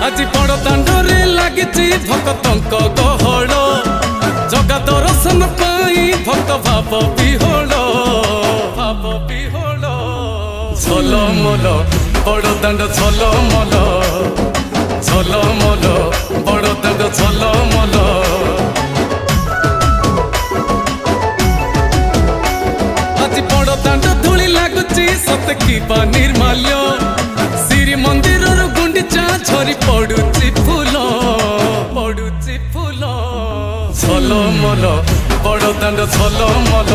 আজি বড় দাଣ୍ଡরে লাগিছি ভক্তଙ୍କ গহଳ জগা দর্শন পাই ভক্ত ভাব বিহଳ ঝলমল বড় দাণ্ড ঝলমল ঝলমল বড় দাণ্ড ঝলমল আজি বড় দাণ্ড ধূলি লাগুছি সতে কিবা নির্মাল্য শ্রী মন্দিরর গুন্ডিচা ঝরি পড়ুছি ফুল ঝলমল বড় দাণ্ড ঝলমল